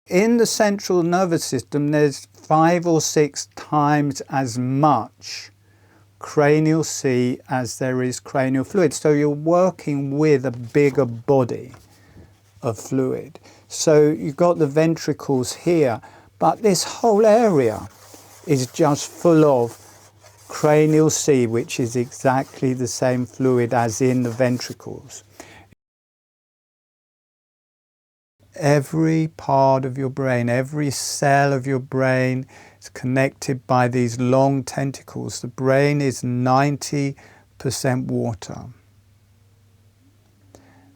In the central nervous system, there's 5 or 6 times as much cranial sea as there is cranial fluid. So you're working with a bigger body of fluid. So you've got the ventricles here, but this whole area is just full of cranial sea, which is exactly the same fluid as in the ventricles. Every part of your brain, every cell of your brain is connected by these long tentacles. The brain is 90% water.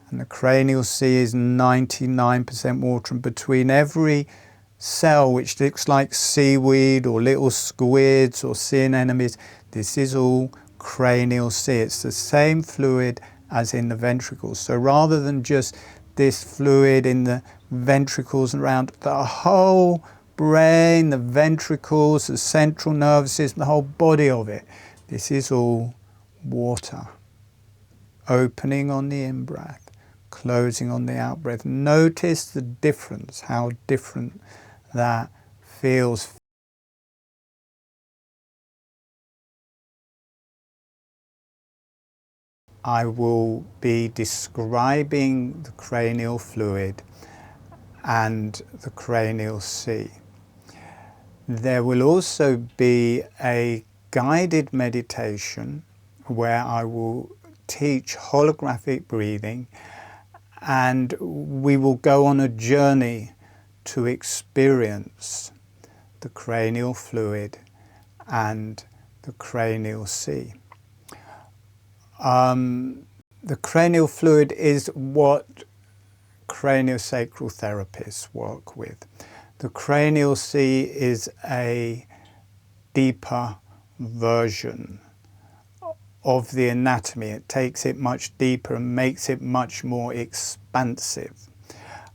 And the cranial sea is 99% water. And between every cell, which looks like seaweed or little squids or sea anemones, this is all cranial sea. It's the same fluid as in the ventricles. So rather than just this fluid in the ventricles and around, the whole brain, the ventricles, the central nervous system, the whole body of it, this is all water. Opening on the in-breath, closing on the out-breath. Notice the difference, how different that feels. I will be describing the cranial fluid and the cranial sea. There will also be a guided meditation where I will teach holographic breathing, and we will go on a journey to experience the cranial fluid and the cranial sea. The cranial fluid is what craniosacral therapists work with. The cranial sea is a deeper version of the anatomy. It takes it much deeper and makes it much more expansive.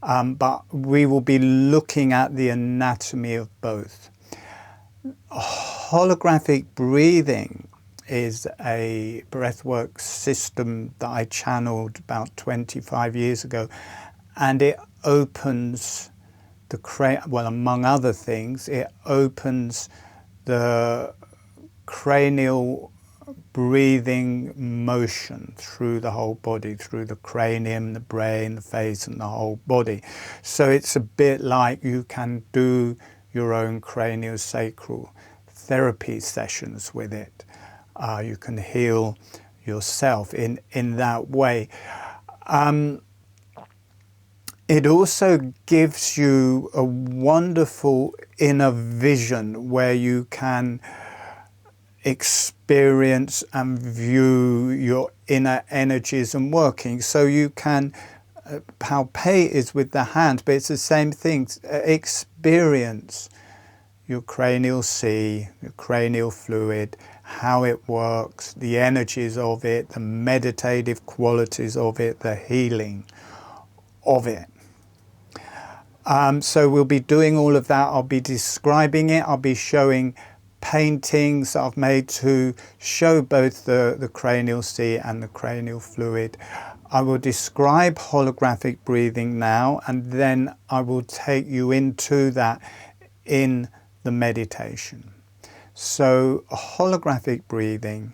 But we will be looking at the anatomy of both. Holographic breathing is a breathwork system that I channeled about 25 years ago, and it opens the well, among other things, it opens the cranial breathing motion through the whole body, through the cranium, the brain, the face, and the whole body. So it's a bit like you can do your own craniosacral therapy sessions with it. You can heal yourself in that way. It also gives you a wonderful inner vision where you can experience and view your inner energies and working. So you can palpate is with the hand, but it's the same thing. Experience your cranial sea, your cranial fluid, how it works, the energies of it, the meditative qualities of it, the healing of it. So we'll be doing all of that. I'll be describing it. I'll be showing paintings that I've made to show both the cranial sea and the cranial fluid. I will describe holographic breathing now, and then I will take you into that in the meditation. So holographic breathing,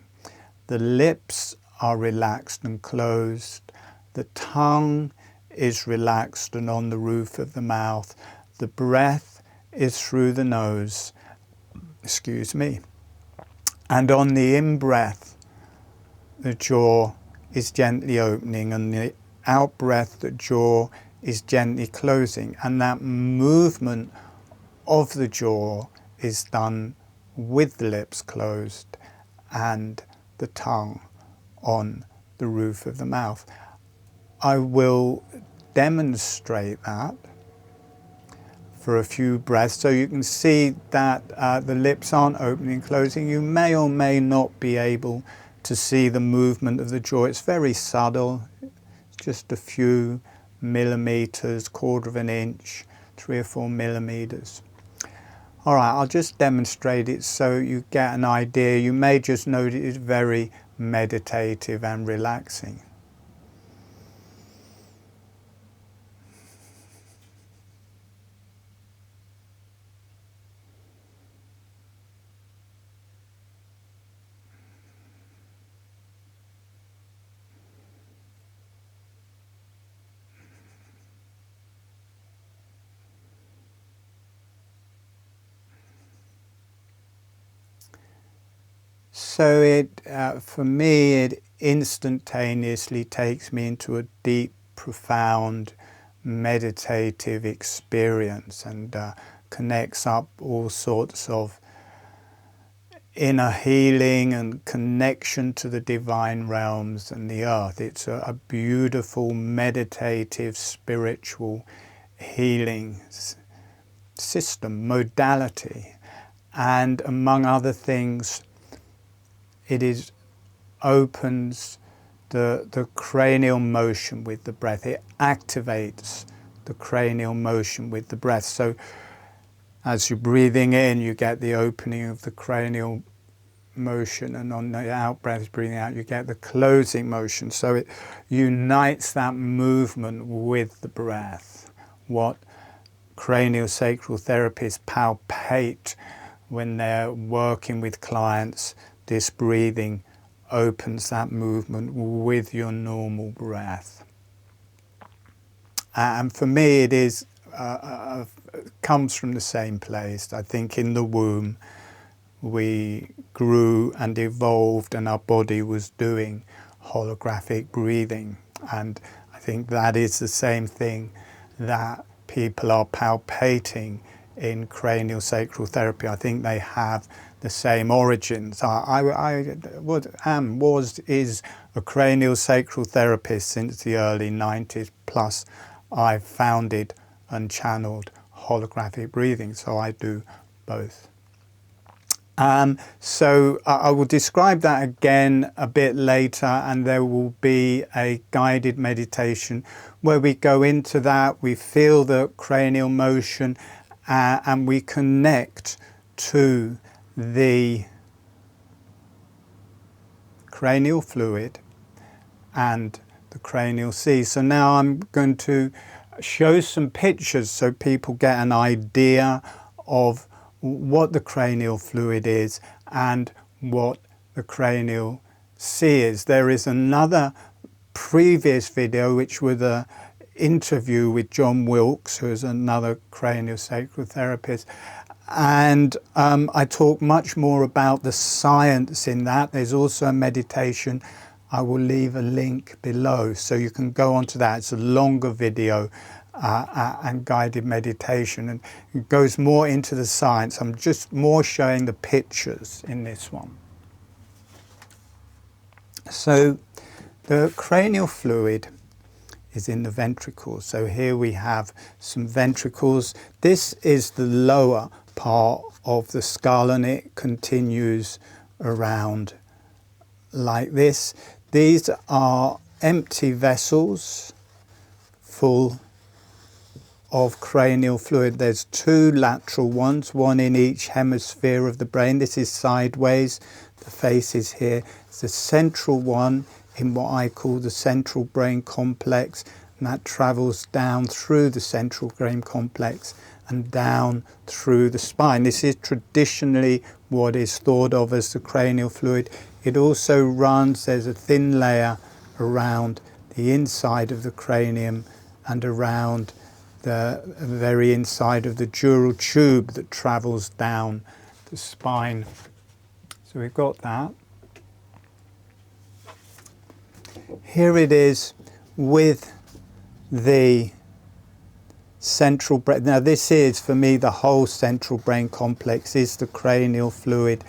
the lips are relaxed and closed, the tongue is relaxed and on the roof of the mouth, the breath is through the nose, excuse me, and on the in-breath the jaw is gently opening, and the out-breath the jaw is gently closing, and that movement of the jaw is done with the lips closed and the tongue on the roof of the mouth. I will demonstrate that for a few breaths so you can see that the lips aren't opening and closing. You may or may not be able to see the movement of the jaw. It's very subtle, it's just a few millimeters, quarter of an inch, 3 or 4 millimeters. All right, I'll just demonstrate it so you get an idea. You may just notice it's very meditative and relaxing. So it, for me, it instantaneously takes me into a deep, profound, meditative experience, and connects up all sorts of inner healing and connection to the divine realms and the earth. It's a beautiful, meditative, spiritual healing system, modality. And among other things, it opens the cranial motion with the breath. It activates the cranial motion with the breath. So as you're breathing in, you get the opening of the cranial motion, and on the out breath, breathing out, you get the closing motion. So it unites that movement with the breath. What craniosacral therapists palpate when they're working with clients, this breathing opens that movement with your normal breath. And for me, it is comes from the same place. I think in the womb we grew and evolved, and our body was doing holographic breathing. And I think that is the same thing that people are palpating in craniosacral therapy. I think they have the same origins. Is a craniosacral therapist since the early 90s, plus I've founded and channeled holographic breathing, so I do both. So I will describe that again a bit later, and there will be a guided meditation where we go into that, we feel the cranial motion, and we connect to the cranial fluid and the cranial sea. So now I'm going to show some pictures so people get an idea of what the cranial fluid is and what the cranial sea is. There is another previous video which was an interview with John Wilkes, who is another craniosacral therapist, and I talk much more about the science in that. There's also a meditation. I will leave a link below so you can go onto that. It's a longer video and guided meditation, and it goes more into the science. I'm just more showing the pictures in this one. So the cranial fluid is in the ventricles. So here we have some ventricles. This is the lower part of the skull, and it continues around like this. These are empty vessels full of cranial fluid. There's two lateral ones, one in each hemisphere of the brain. This is sideways, the face is here. It's the central one in what I call the central brain complex, and that travels down through the central brain complex and down through the spine. This is traditionally what is thought of as the cranial fluid. It also runs, there's a thin layer around the inside of the cranium and around the very inside of the dural tube that travels down the spine. So we've got that. Here it is with the central brain. Now this is, for me, the whole central brain complex is the cranial fluid,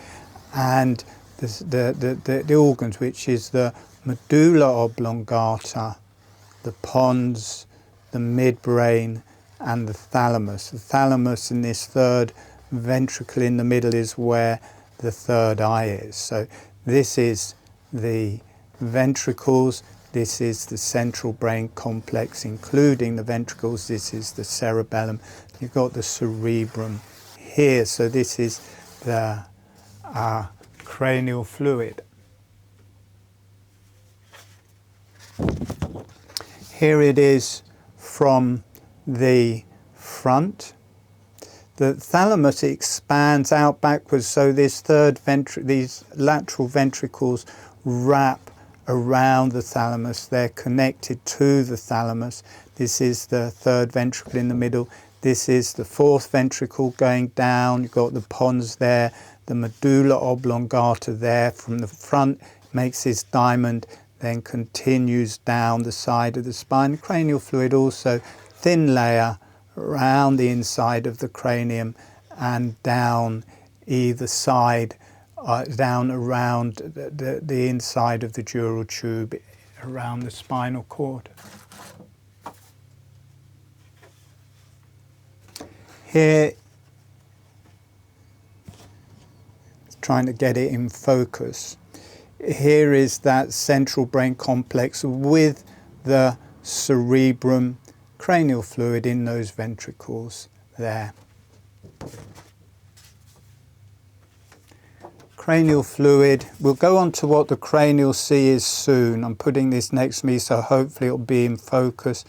and the organs, which is the medulla oblongata, the pons, the midbrain, and the thalamus. The thalamus in this third ventricle in the middle is where the third eye is. So this is the ventricles, this is the central brain complex, including the ventricles, this is the cerebellum. You've got the cerebrum here, so this is the cranial fluid. Here it is from the front. The thalamus expands out backwards, so this these lateral ventricles wrap around the thalamus. They're connected to the thalamus. This is the third ventricle in the middle. This is the fourth ventricle going down. You've got the pons there, the medulla oblongata there from the front, makes this diamond, then continues down the side of the spine. Cranial fluid also, thin layer around the inside of the cranium and down either side, down around the inside of the dural tube, around the spinal cord. Here, trying to get it in focus. Here is that central brain complex with the cerebrum, cranial fluid in those ventricles there. Cranial fluid, we'll go on to what the cranial sea is soon. I'm putting this next to me so hopefully it'll be in focus.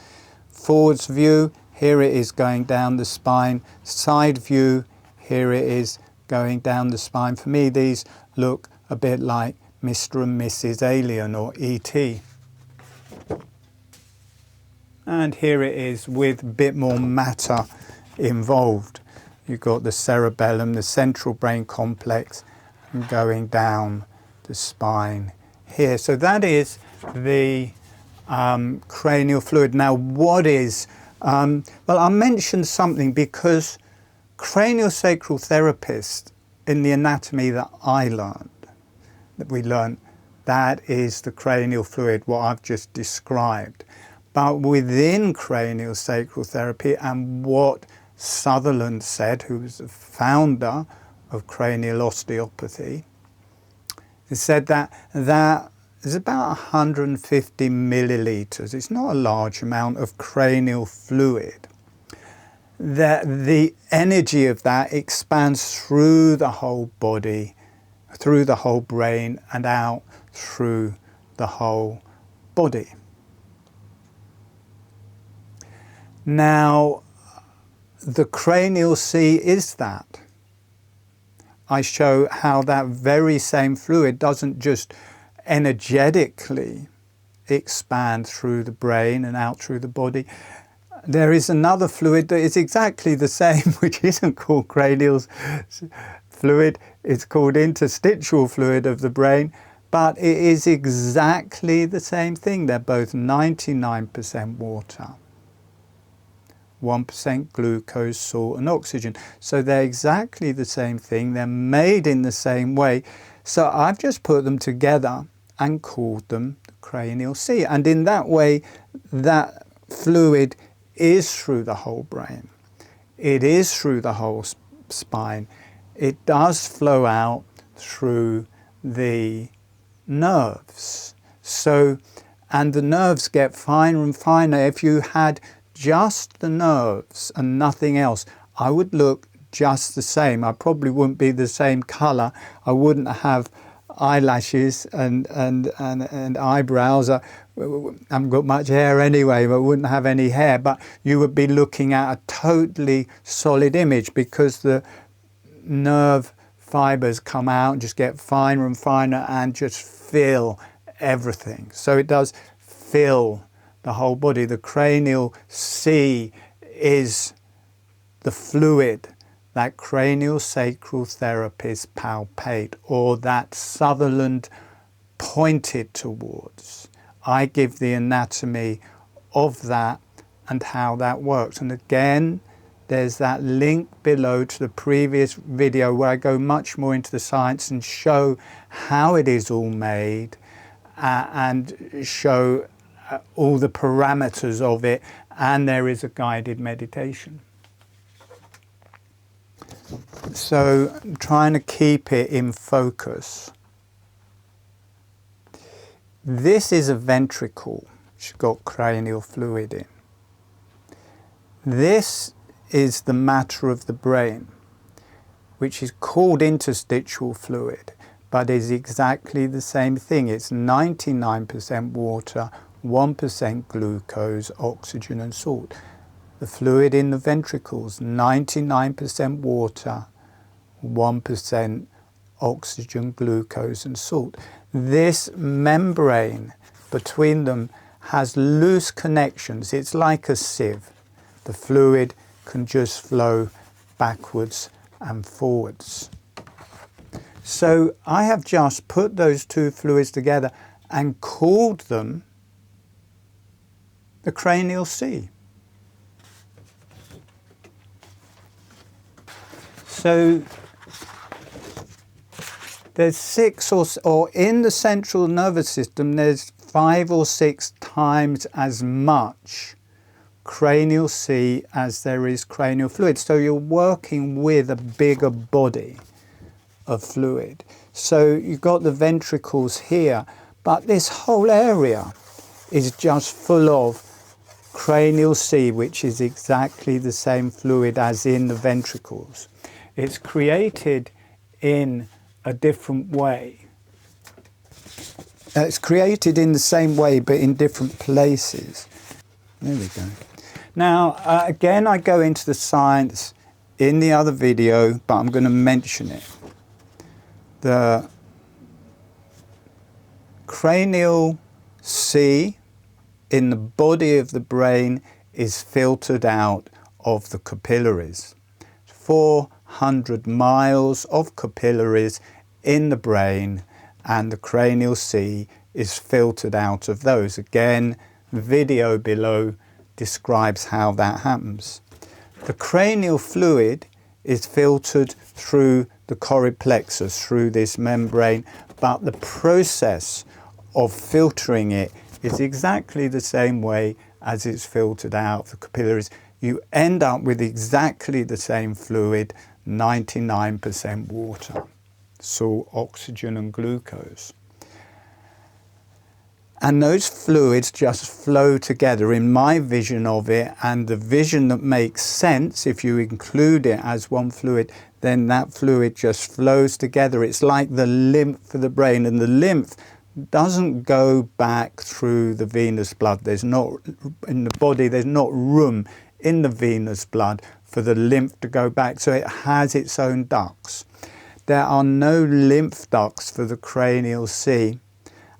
Forwards view, here it is going down the spine. Side view, here it is going down the spine. For me, these look a bit like Mr. and Mrs. Alien or E.T. And here it is with a bit more matter involved. You've got the cerebellum, the central brain complex, and going down the spine here. So that is the cranial fluid. Now, what is well, I'll mention something because craniosacral therapists in the anatomy that I learned, that is the cranial fluid, what I've just described. But within craniosacral therapy and what Sutherland said, who was the founder of cranial osteopathy, he said that there's about 150 millilitres. It's not a large amount of cranial fluid. That the energy of that expands through the whole body, through the whole brain, and out through the whole body. Now, the cranial sea is that. I show how that very same fluid doesn't just energetically expand through the brain and out through the body. There is another fluid that is exactly the same, which isn't called cranial fluid, it's called interstitial fluid of the brain, but it is exactly the same thing. They're both 99% water, 1% glucose, salt and oxygen. So they're exactly the same thing, they're made in the same way. So I've just put them together and called them the cranial sea. And in that way, that fluid is through the whole brain. It is through the whole spine. It does flow out through the nerves. So, and the nerves get finer and finer. If you had just the nerves and nothing else, I would look just the same. I probably wouldn't be the same colour. I wouldn't have eyelashes and eyebrows. I haven't got much hair anyway, but wouldn't have any hair. But you would be looking at a totally solid image because the nerve fibres come out and just get finer and finer and just fill everything. So it does fill the whole body. The cranial sea is the fluid that craniosacral therapists palpate, or that Sutherland pointed towards. I give the anatomy of that and how that works. And again, there's that link below to the previous video where I go much more into the science and show how it is all made and show all the parameters of it, and there is a guided meditation. So I'm trying to keep it in focus. This is a ventricle which has got cranial fluid in. This is the matter of the brain, which is called interstitial fluid, but is exactly the same thing. It's 99% water, 1% glucose, oxygen and salt. The fluid in the ventricles, 99% water, 1% oxygen, glucose and salt. This membrane between them has loose connections. It's like a sieve. The fluid can just flow backwards and forwards. So I have just put those two fluids together and called them the Cranial Sea. So there's six or in the central nervous system, there's 5 or 6 times as much cranial sea as there is cranial fluid. So you're working with a bigger body of fluid. So you've got the ventricles here, but this whole area is just full of cranial sea, which is exactly the same fluid as in the ventricles. It's created in a different way. It's created in the same way, but in different places. There we go. Now, again, I go into the science in the other video, but I'm going to mention it. The cranial sea in the body of the brain is filtered out of the capillaries. 400 miles of capillaries in the brain, and the cranial sea is filtered out of those. Again, the video below describes how that happens. The cranial fluid is filtered through the choroid plexus, through this membrane, but the process of filtering it is exactly the same way as it's filtered out of the capillaries. You end up with exactly the same fluid, 99% water, salt, oxygen and glucose. And those fluids just flow together in my vision of it, and the vision that makes sense, if you include it as one fluid, then that fluid just flows together. It's like the lymph of the brain, and the lymph doesn't go back through the venous blood. There's not, in the body, there's not room in the venous blood for the lymph to go back, so it has its own ducts. There are no lymph ducts for the cranial sea.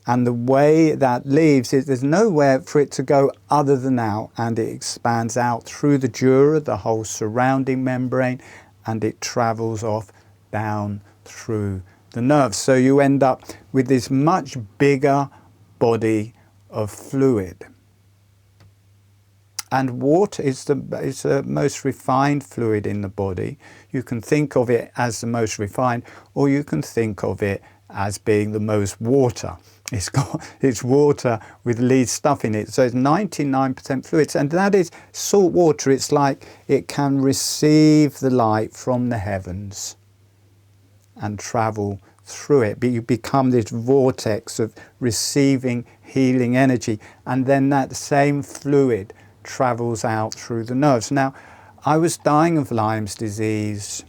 And the way that leaves is there's nowhere for it to go other than out, and it expands out through the dura, the whole surrounding membrane, and it travels off down through the nerves. So you end up with this much bigger body of fluid. And water is the most refined fluid in the body. You can think of it as the most refined, or you can think of it as being the most water. It's water with least stuff in it. So it's 99% fluids, and that is salt water. It's like it can receive the light from the heavens and travel through it. But you become this vortex of receiving healing energy, and then that same fluid travels out through the nerves. Now, I was dying of Lyme's disease.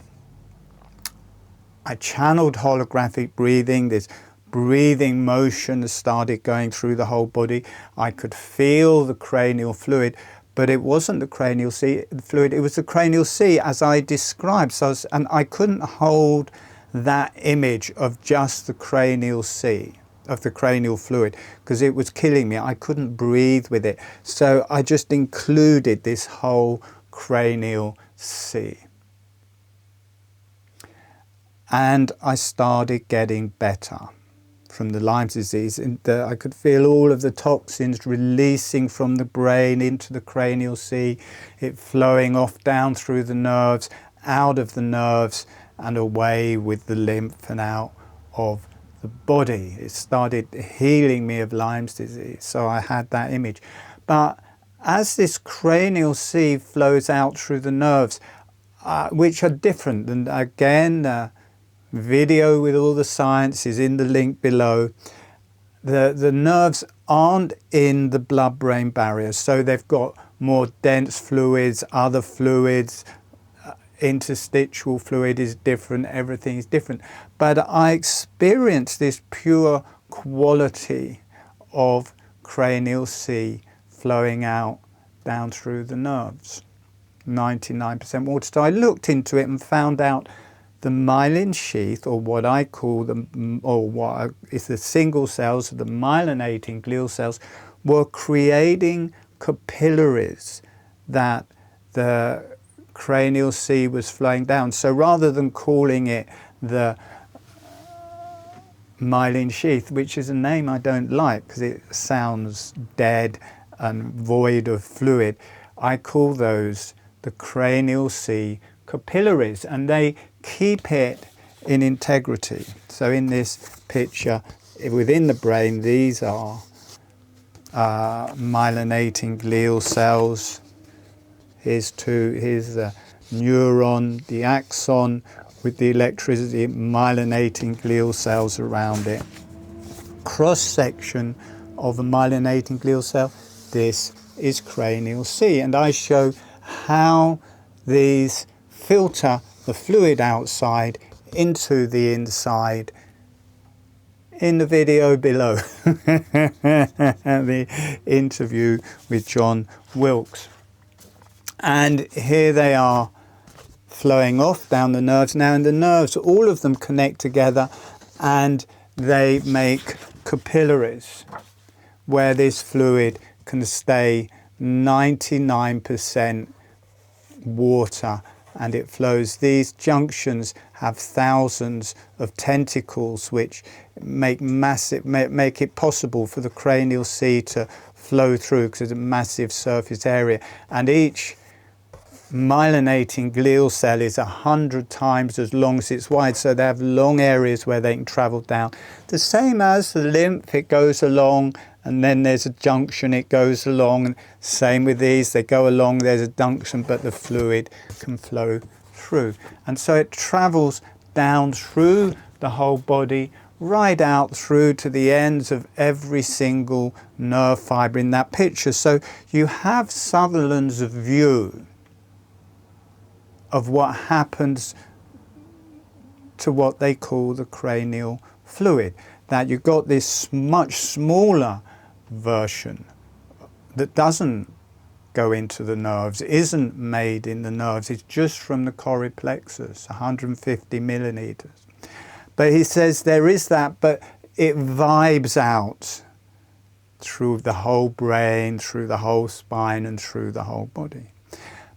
I channeled holographic breathing. This breathing motion has started going through the whole body. I could feel the cranial fluid, but it wasn't the cranial sea fluid, it was the cranial sea as I described. And I couldn't hold that image of just the cranial sea, of the cranial fluid, because it was killing me. I couldn't breathe with it. So I just included this whole cranial sea. And I started getting better from the Lyme disease. I could feel all of the toxins releasing from the brain into the cranial sea, it flowing off down through the nerves, out of the nerves, and away with the lymph and out of the body. It started healing me of Lyme's disease, so I had that image. But as this cranial sea flows out through the nerves, which are different, and again, video with all the science is in the link below. The nerves aren't in the blood-brain barrier, so they've got more dense fluids, other fluids, interstitial fluid is different, everything is different. But I experienced this pure quality of cranial sea flowing out down through the nerves. 99% water. So I looked into it and found out the myelin sheath, or what I call is the single cells, the myelinating glial cells, were creating capillaries that the cranial sea was flowing down. So rather than calling it the Myelin sheath, which is a name I don't like because it sounds dead and void of fluid, I call those the cranial sea capillaries, and they keep it in integrity. So in this picture, within the brain, these are myelinating glial cells. Here's the neuron, the axon with the electricity, myelinating glial cells around it. Cross section of a myelinating glial cell, this is cranial sea, and I show how these filter the fluid outside into the inside in the video below, the interview with John Wilkes. And here they are flowing off down the nerves. Now in the nerves, all of them connect together and they make capillaries where this fluid can stay 99% water and it flows. These junctions have thousands of tentacles which make it possible for the cranial sea to flow through because it's a massive surface area, and each myelinating glial cell is 100 times as long as it's wide, so they have long areas where they can travel down. The same as the lymph, it goes along and then there's a junction, it goes along. Same with these, they go along, there's a junction, but the fluid can flow through. And so it travels down through the whole body, right out through to the ends of every single nerve fibre in that picture. So you have Sutherland's view of what happens to what they call the cranial fluid. That you've got this much smaller version that doesn't go into the nerves, isn't made in the nerves, it's just from the choroid plexus, 150 millimeters. But he says there is that, but it vibes out through the whole brain, through the whole spine, and through the whole body.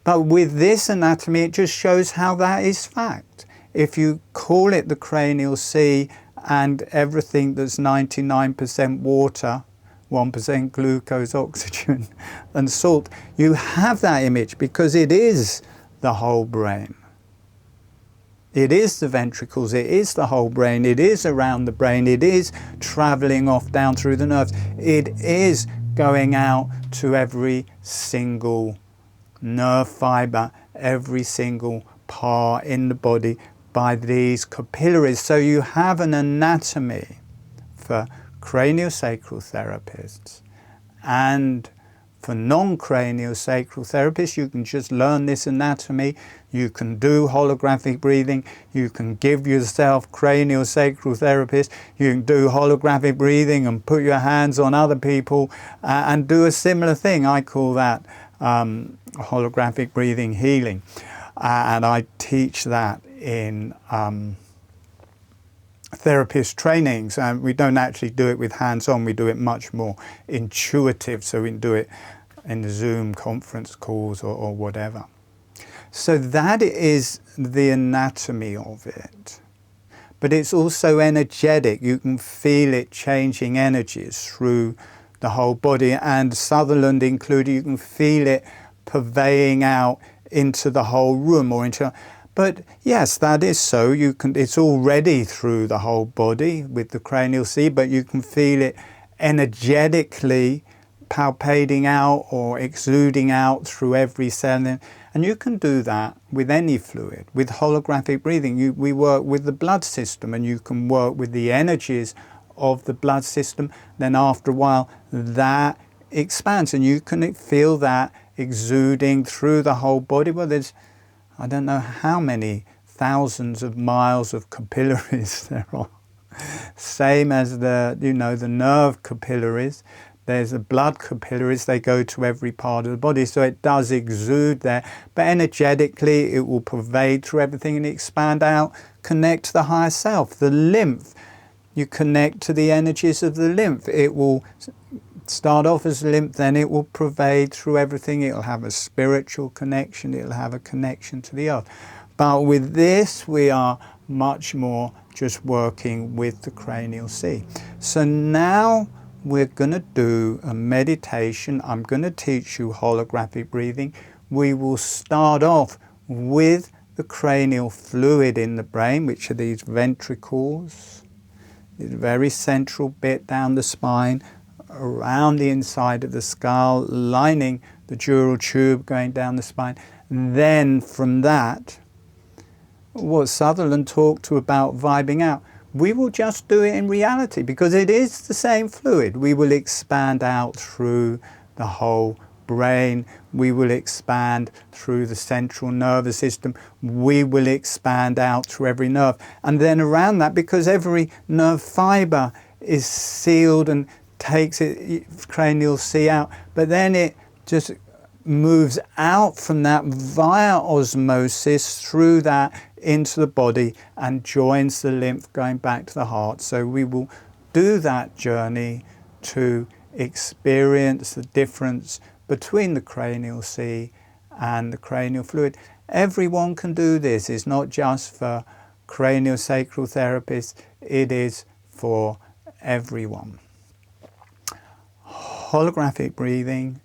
But with this anatomy, it just shows how that is fact. If you call it the cranial sea and everything that's 99% water, 1% glucose, oxygen, and salt, you have that image because it is the whole brain. It is the ventricles, it is the whole brain, it is around the brain, it is traveling off down through the nerves, it is going out to every single nerve fibre, every single part in the body by these capillaries. So you have an anatomy for craniosacral therapists, and for non-craniosacral therapists, you can just learn this anatomy. You can do holographic breathing. You can give yourself craniosacral therapists. You can do holographic breathing and put your hands on other people and do a similar thing. I call that holographic breathing healing, and I teach that in therapist trainings, and we don't actually do it with hands-on, we do it much more intuitive, so we can do it in the Zoom conference calls or whatever. So that is the anatomy of it. But it's also energetic. You can feel it changing energies through the whole body, and Sutherland included, you can feel it purveying out into the whole room or into. But yes, that is so. You can. It's already through the whole body with the cranial sea, but you can feel it energetically palpating out or exuding out through every cell. And you can do that with any fluid. With holographic breathing, we work with the blood system, and you can work with the energies of the blood system. Then after a while, that expands, and you can feel that exuding through the whole body. Well, there's, I don't know how many thousands of miles of capillaries there are. Same as the nerve capillaries. There's the blood capillaries, they go to every part of the body, so it does exude there. But energetically, it will pervade through everything and expand out, connect to the higher self. The lymph, you connect to the energies of the lymph. It will start off as lymph, then it will pervade through everything. It'll have a spiritual connection, it'll have a connection to the earth. But with this, we are much more just working with the cranial sea. So now we're going to do a meditation. I'm going to teach you holographic breathing. We will start off with the cranial fluid in the brain, which are these ventricles, this very central bit down the spine, around the inside of the skull, lining the dural tube going down the spine. And then from that, what Sutherland talked to about vibing out, we will just do it in reality because it is the same fluid. We will expand out through the whole brain. We will expand through the central nervous system. We will expand out through every nerve. And then around that, because every nerve fiber is sealed and takes it cranial sea out, but then it just moves out from that via osmosis through that into the body and joins the lymph going back to the heart. So we will do that journey to experience the difference between the cranial sea and the cranial fluid. Everyone can do this. It's not just for craniosacral therapists, it is for everyone. Holographic breathing,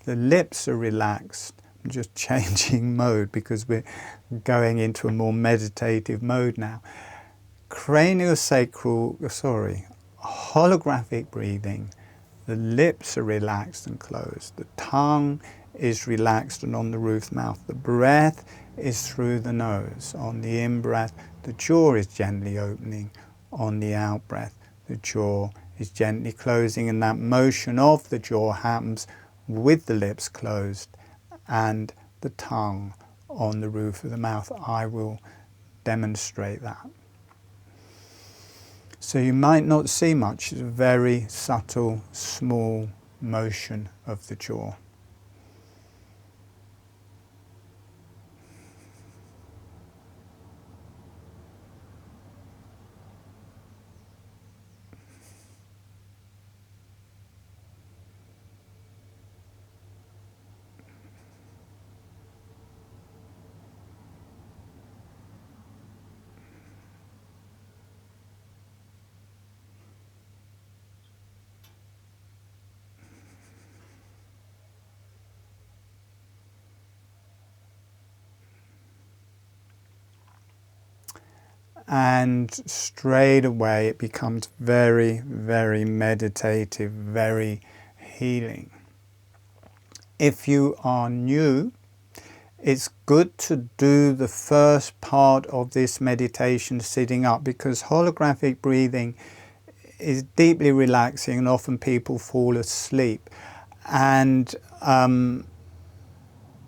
the lips are relaxed. I'm just changing mode because we're going into a more meditative mode now. Holographic breathing, the lips are relaxed and closed. The tongue is relaxed and on the roof mouth. The breath is through the nose. On the in-breath, the jaw is gently opening. On the out-breath, the jaw is gently closing, and that motion of the jaw happens with the lips closed and the tongue on the roof of the mouth. I will demonstrate that. So you might not see much. It's a very subtle, small motion of the jaw. And straight away it becomes very, very meditative, very healing. If you are new, it's good to do the first part of this meditation sitting up, because holographic breathing is deeply relaxing and often people fall asleep. And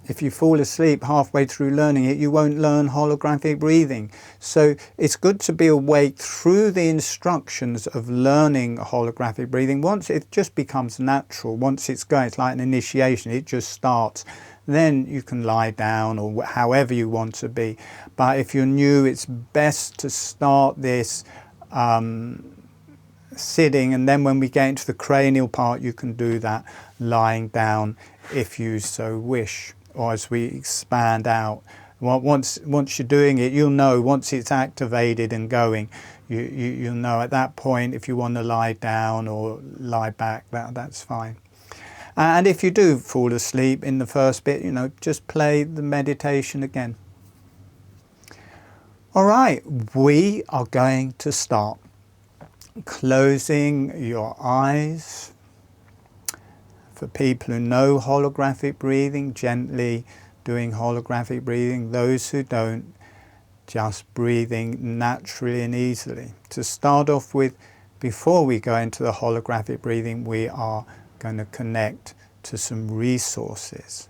if you fall asleep halfway through learning it, you won't learn holographic breathing. So it's good to be awake through the instructions of learning holographic breathing. Once it just becomes natural, once it's going, it's like an initiation, it just starts. Then you can lie down or however you want to be. But if you're new, it's best to start this sitting, and then when we get into the cranial part, you can do that lying down if you so wish. Or as we expand out, once you're doing it, you'll know once it's activated and going, you'll know at that point if you want to lie down or lie back, that's fine. And if you do fall asleep in the first bit, just play the meditation again. All right, we are going to start. Closing your eyes. For people who know holographic breathing, gently doing holographic breathing. Those who don't, just breathing naturally and easily. To start off with, before we go into the holographic breathing, we are going to connect to some resources.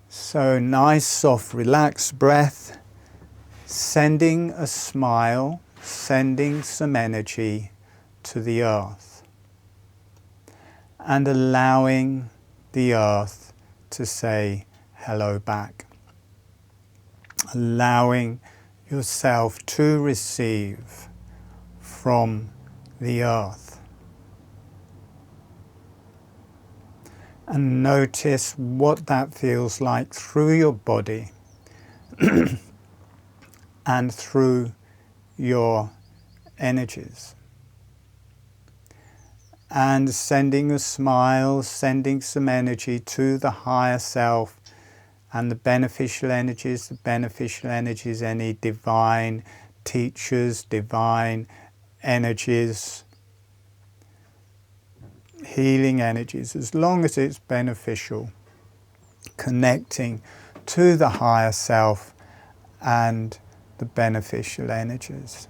So nice, soft, relaxed breath, sending a smile, sending some energy to the earth. And allowing the earth to say hello back. Allowing yourself to receive from the earth. And notice what that feels like through your body and through your energies. And sending a smile, sending some energy to the higher self and the beneficial energies, any divine teachers, divine energies, healing energies, as long as it's beneficial, connecting to the higher self and the beneficial energies,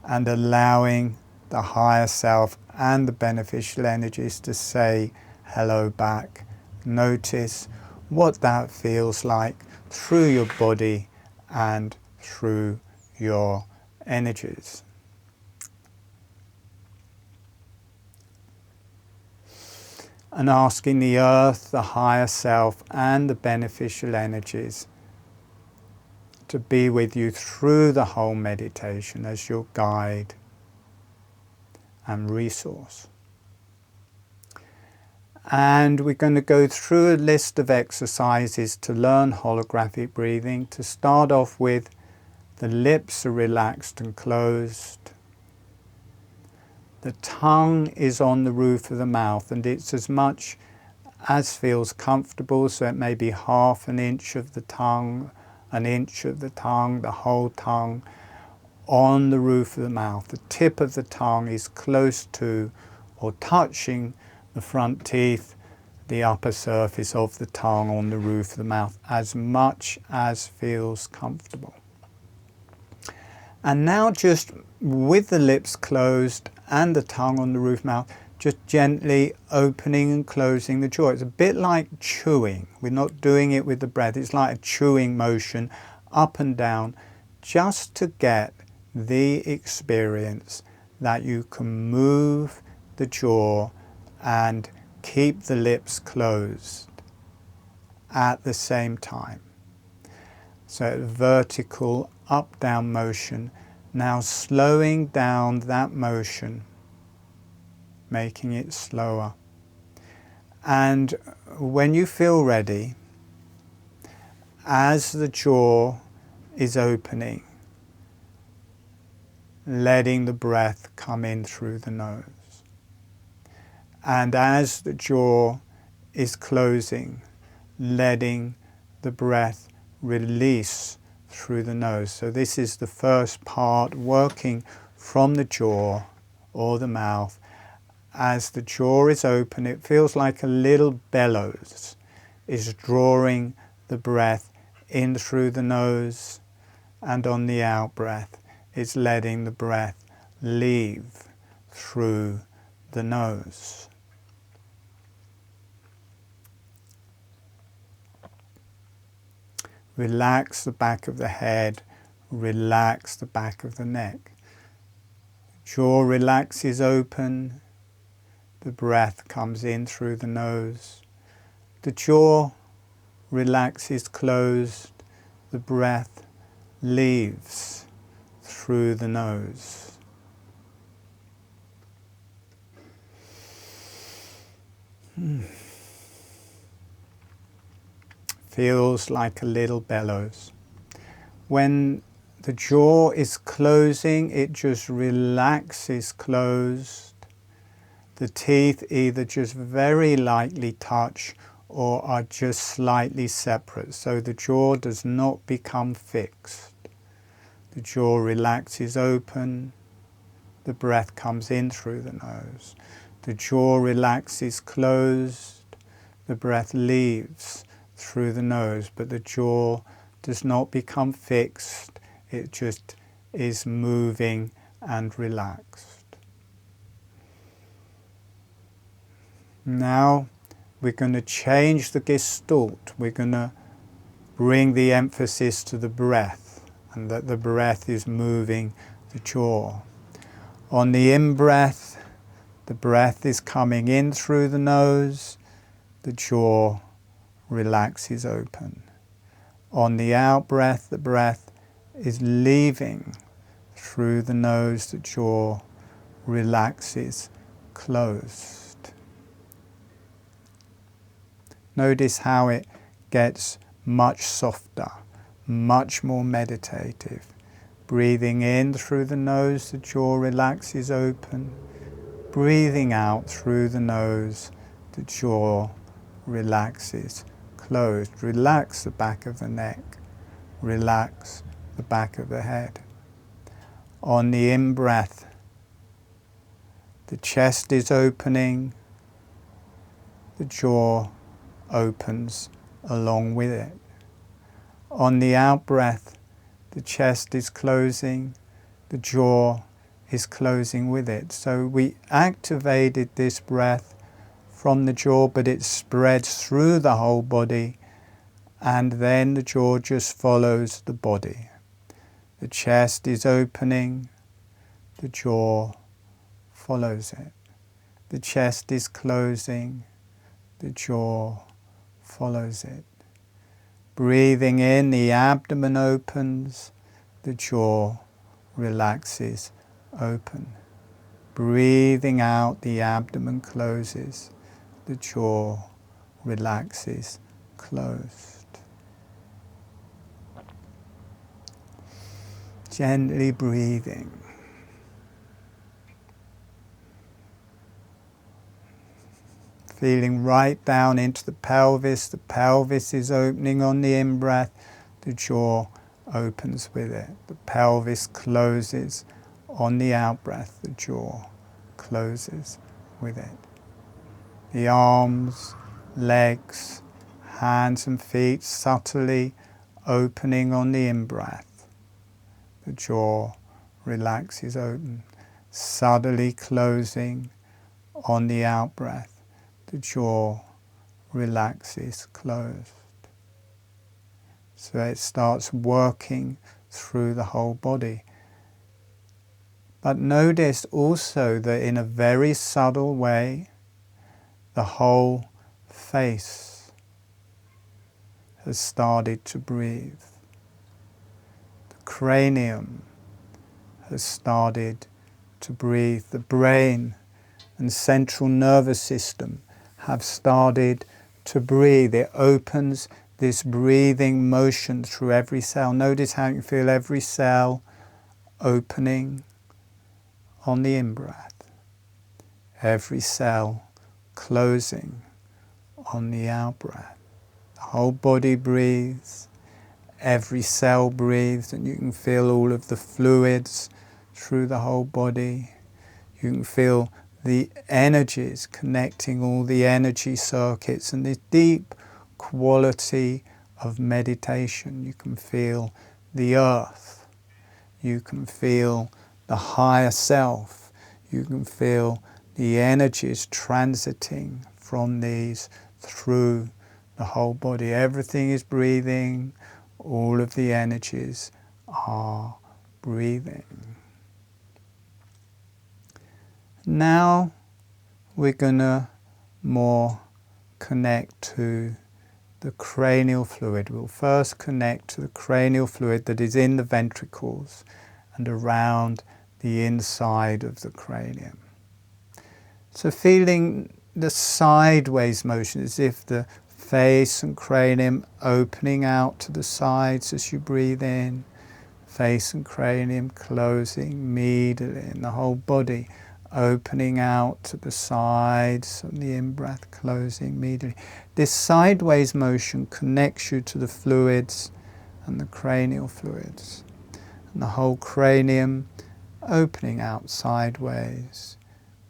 and allowing the higher self and the beneficial energies to say hello back. Notice what that feels like through your body and through your energies. And asking the earth, the higher self, and the beneficial energies to be with you through the whole meditation as your guide and resource. And we're going to go through a list of exercises to learn holographic breathing. To start off with, the lips are relaxed and closed. The tongue is on the roof of the mouth, and it's as much as feels comfortable, so it may be half an inch of the tongue, an inch of the tongue, the whole tongue on the roof of the mouth. The tip of the tongue is close to or touching the front teeth, the upper surface of the tongue on the roof of the mouth, as much as feels comfortable. And now, just with the lips closed and the tongue on the roof of the mouth, just gently opening and closing the jaw. It's a bit like chewing. We're not doing it with the breath. It's like a chewing motion up and down, just to get the experience that you can move the jaw and keep the lips closed at the same time. So vertical up-down motion, now slowing down that motion, making it slower. And when you feel ready, as the jaw is opening, letting the breath come in through the nose. And as the jaw is closing, letting the breath release through the nose. So this is the first part, working from the jaw or the mouth. As the jaw is open, it feels like a little bellows is drawing the breath in through the nose, and on the out breath, it's letting the breath leave through the nose. Relax the back of the head, relax the back of the neck. Jaw relaxes open, the breath comes in through the nose. The jaw relaxes closed, the breath leaves through the nose. Feels like a little bellows. When the jaw is closing, it just relaxes closed. The teeth either just very lightly touch or are just slightly separate, so the jaw does not become fixed. The jaw relaxes open, the breath comes in through the nose. The jaw relaxes closed, the breath leaves through the nose, but the jaw does not become fixed, it just is moving and relaxed. Now we're going to change the gestalt. We're going to bring the emphasis to the breath, and that the breath is moving the jaw. On the in-breath, the breath is coming in through the nose, the jaw relaxes open. On the out-breath, the breath is leaving through the nose, the jaw relaxes closed. Notice how it gets much softer, much more meditative. Breathing in through the nose, the jaw relaxes open. Breathing out through the nose, the jaw relaxes closed. Relax the back of the neck. Relax the back of the head. On the in-breath, the chest is opening, the jaw opens along with it. On the out-breath, the chest is closing, the jaw is closing with it. So we activated this breath from the jaw, but it spreads through the whole body, and then the jaw just follows the body. The chest is opening, the jaw follows it. The chest is closing, the jaw follows it. Breathing in, the abdomen opens, the jaw relaxes open. Breathing out, the abdomen closes, the jaw relaxes closed. Gently breathing. Feeling right down into the pelvis. The pelvis is opening on the in-breath. The jaw opens with it. The pelvis closes on the out-breath. The jaw closes with it. The arms, legs, hands and feet subtly opening on the in-breath. The jaw relaxes open. Subtly closing on the out-breath. The jaw relaxes closed. So it starts working through the whole body. But notice also that in a very subtle way, the whole face has started to breathe. The cranium has started to breathe. The brain and central nervous system have started to breathe. It opens this breathing motion through every cell. Notice how you feel every cell opening on the in-breath. Every cell closing on the out-breath. The whole body breathes. Every cell breathes, and you can feel all of the fluids through the whole body. You can feel the energies connecting all the energy circuits, and this deep quality of meditation. You can feel the earth. You can feel the higher self. You can feel the energies transiting from these through the whole body. Everything is breathing. All of the energies are breathing. Now we're going to more connect to the cranial fluid. We'll first connect to the cranial fluid that is in the ventricles and around the inside of the cranium. So feeling the sideways motion as if the face and cranium opening out to the sides as you breathe in, face and cranium closing medially, and the whole body opening out to the sides on the in-breath, closing medially. This sideways motion connects you to the fluids and the cranial fluids. And the whole cranium opening out sideways,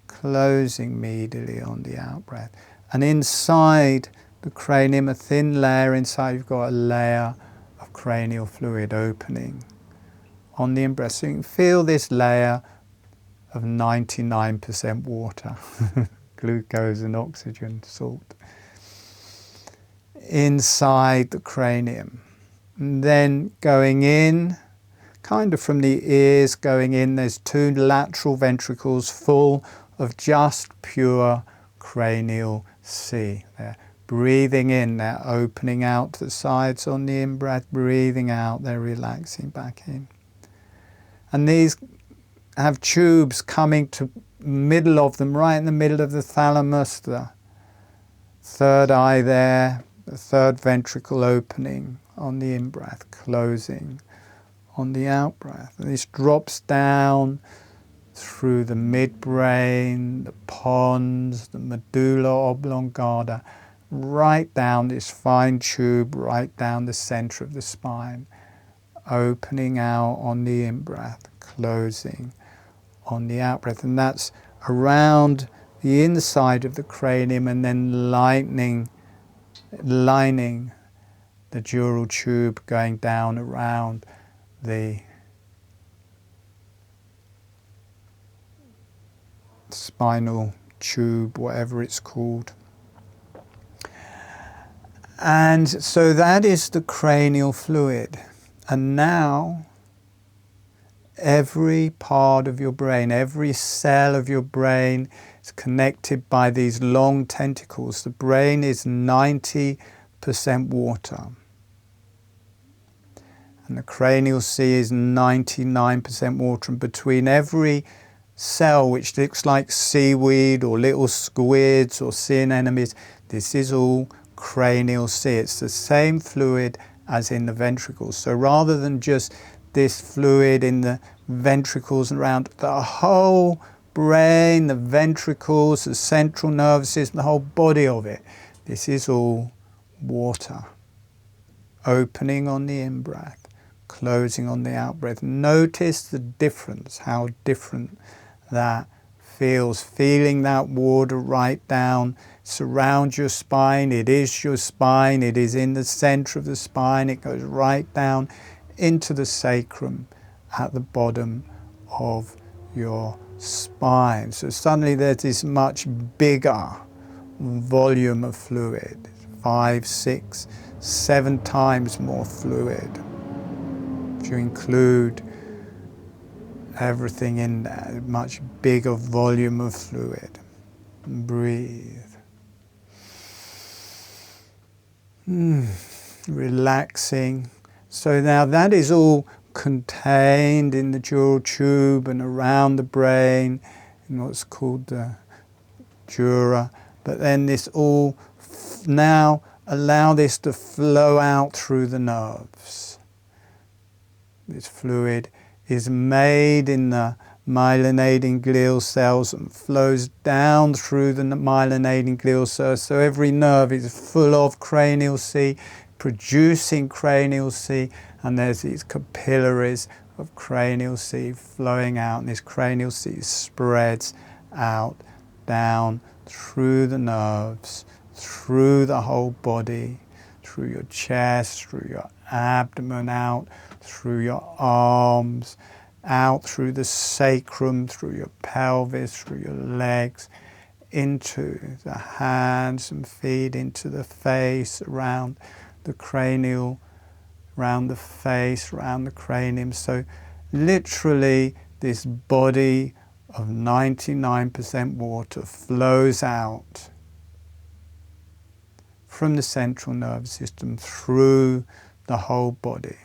closing medially on the out-breath. And inside the cranium, a thin layer inside, you've got a layer of cranial fluid opening on the in-breath. So you can feel this layer of 99% water, glucose and oxygen, salt, inside the cranium. And then going in, kind of from the ears going in, there's two lateral ventricles full of just pure cranial sea. They're breathing in, they're opening out to the sides on the in-breath, breathing out, they're relaxing back in. And these have tubes coming to middle of them, right in the middle of the thalamus, the third eye there, the third ventricle opening on the in-breath, closing on the out-breath. And this drops down through the midbrain, the pons, the medulla oblongata, right down this fine tube, right down the center of the spine, opening out on the in-breath, closing on the out-breath. And that's around the inside of the cranium and then lining the dural tube, going down around the spinal tube, whatever it's called. And so that is the cranial fluid. And now every part of your brain, every cell of your brain is connected by these long tentacles. The brain is 90% water. And the cranial sea is 99% water. And between every cell, which looks like seaweed or little squids or sea anemones, this is all cranial sea. It's the same fluid as in the ventricles. So rather than just this fluid in the ventricles and around, the whole brain, the ventricles, the central nervous system, the whole body of it, this is all water. Opening on the in-breath, closing on the out-breath. Notice the difference, how different that feels. Feeling that water right down, surround your spine. It is your spine. It is in the center of the spine. It goes right down into the sacrum at the bottom of your spine. So suddenly there's this much bigger volume of fluid, 5, 6, 7 times more fluid. If you include everything in there, much bigger volume of fluid. Breathe. Relaxing. So now that is all contained in the dural tube and around the brain, in what's called the dura. But then this all now allow this to flow out through the nerves. This fluid is made in the myelinating glial cells and flows down through the myelinating glial cells. So every nerve is full of cranial sea, producing cranial sea, and there's these capillaries of cranial sea flowing out, and this cranial sea spreads out, down through the nerves, through the whole body, through your chest, through your abdomen, out through your arms, out through the sacrum, through your pelvis, through your legs, into the hands and feet, into the face, around the cranial, around the face, around the cranium. So literally this body of 99% water flows out from the central nervous system through the whole body.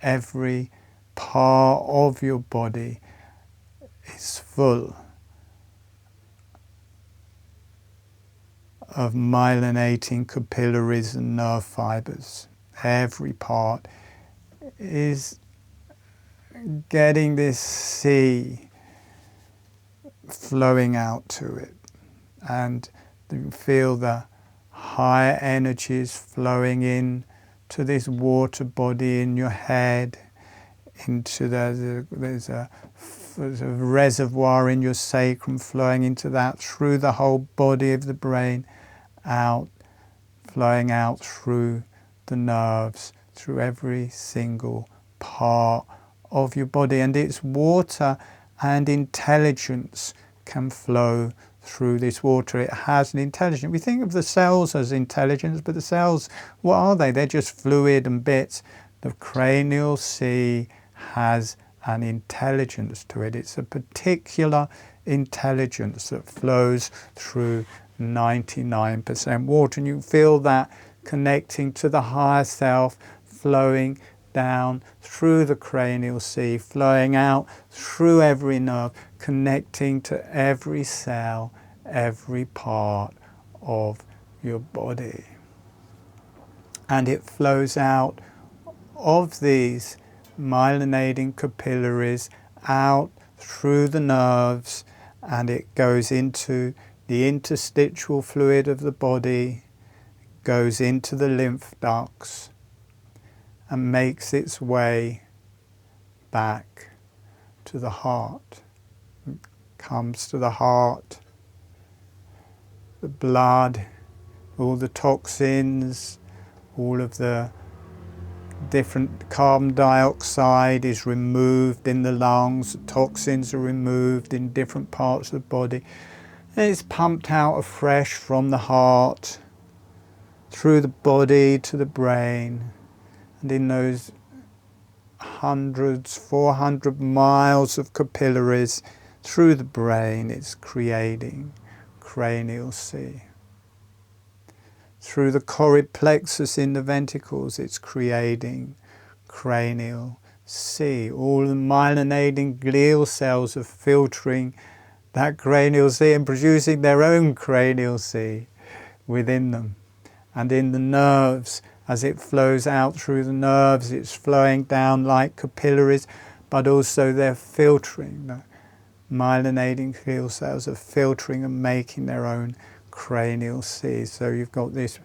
Every part of your body is full of myelinating capillaries and nerve fibers. Every part is getting this sea flowing out to it, and you feel the higher energies flowing in to this water body in your head, into there's a reservoir in your sacrum flowing into that, through the whole body of the brain, out, flowing out through the nerves, through every single part of your body. And it's water, and intelligence can flow through this water. It has an intelligence. We think of the cells as intelligence, but the cells, what are they? They're just fluid and bits. The cranial sea has an intelligence to it. It's a particular intelligence that flows through 99% water, and you feel that connecting to the higher self, flowing down through the cranial sea, flowing out through every nerve, connecting to every cell, every part of your body. And it flows out of these myelinating capillaries out through the nerves, and it goes into the interstitial fluid of the body, goes into the lymph ducts, and makes its way back to the heart. It comes to the heart, the blood, all the toxins, all of the different carbon dioxide is removed in the lungs, the toxins are removed in different parts of the body, and it's pumped out afresh from the heart through the body to the brain, and in those hundreds, 400 miles of capillaries through the brain, it's creating Cranial Sea. Through the choroid plexus in the ventricles, it's creating Cranial Sea. All the myelinating glial cells are filtering that Cranial Sea and producing their own Cranial Sea within them. And in the nerves, as it flows out through the nerves, it's flowing down like capillaries, but also they're filtering. The myelinating glial cells are filtering and making their own Cranial Sea. So you've got this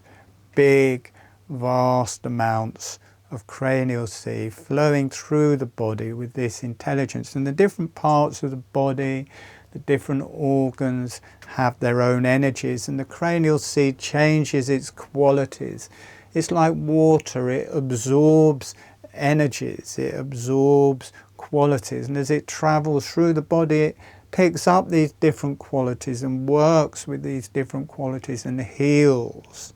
big, vast amounts of Cranial Sea flowing through the body with this intelligence. And the different parts of the body, the different organs have their own energies, and the Cranial Sea changes its qualities. It's like water, it absorbs energies, it absorbs qualities, and as it travels through the body, it picks up these different qualities and works with these different qualities and heals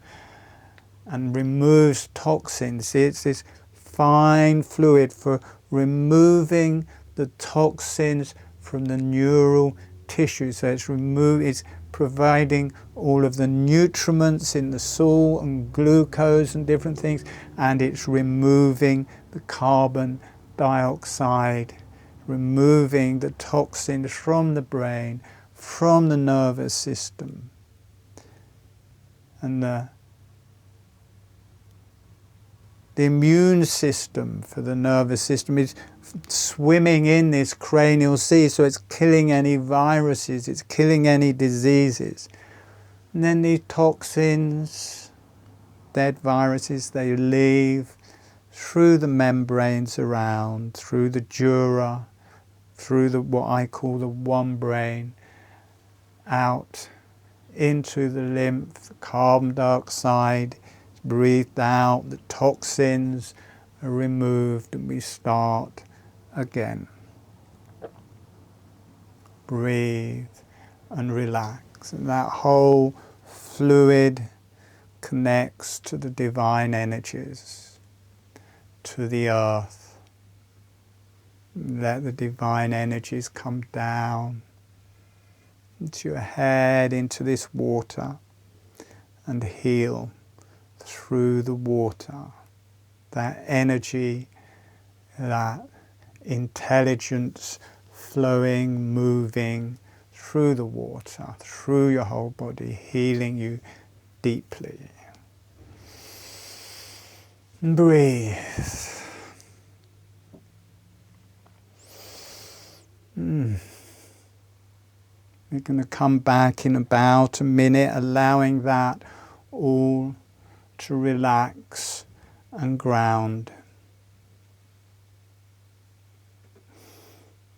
and removes toxins. It's this fine fluid for removing the toxins from the neural tissue. So it's providing all of the nutriments in the salt and glucose and different things, and it's removing the carbon dioxide, removing the toxins from the brain, from the nervous system. And the immune system for the nervous system is swimming in this Cranial Sea, so it's killing any viruses, it's killing any diseases. And then these toxins, dead viruses, they leave through the membranes around, through the dura, through the what I call the one brain, out into the lymph. The carbon dioxide is breathed out, the toxins are removed, and we start again. Breathe and relax, and that whole fluid connects to the divine energies, to the earth. Let the divine energies come down into your head, into this water, and heal through the water. That energy, that intelligence flowing, moving through the water, through your whole body, healing you deeply. And breathe. We're going to come back in about a minute, allowing that all to relax and ground.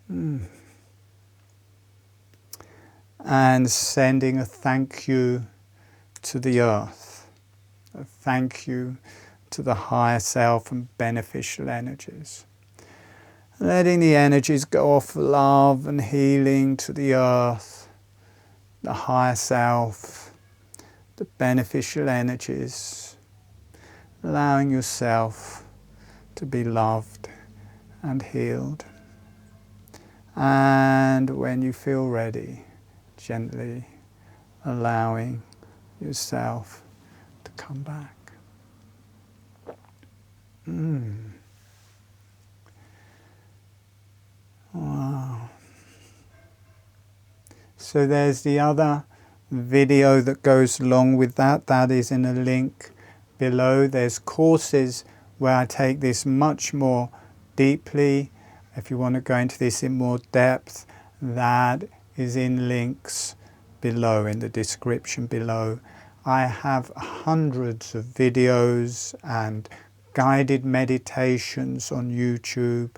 And sending a thank you to the earth, a thank you to the higher self and beneficial energies. Letting the energies go off love and healing to the earth, the higher self, the beneficial energies, allowing yourself to be loved and healed. And when you feel ready, gently allowing yourself to come back. Wow. So there's the other video that goes along with that. That is in a link below. There's courses where I take this much more deeply. If you want to go into this in more depth, that is in links below, in the description below. I have hundreds of videos and guided meditations on YouTube.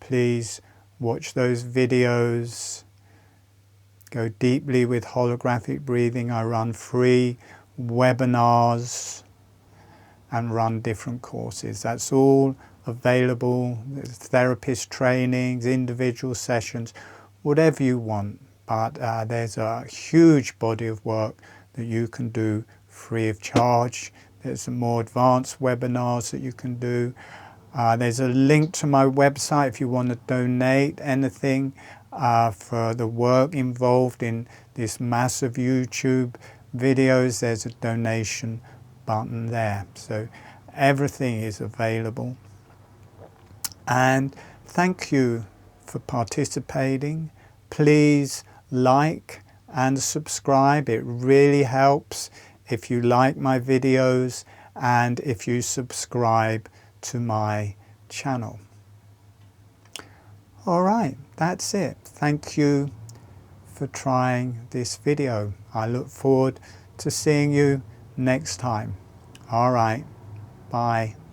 Please watch those videos. Go deeply with holographic breathing. I run free webinars and run different courses. That's all available. There's therapist trainings, individual sessions, whatever you want. But there's a huge body of work that you can do free of charge. There's some more advanced webinars that you can do. There's a link to my website if you want to donate anything for the work involved in this massive YouTube videos. There's a donation button there. So everything is available. And thank you for participating. Please like and subscribe. It really helps if you like my videos and if you subscribe to my channel. All right, that's it. Thank you for trying this video. I look forward to seeing you next time. All right, bye.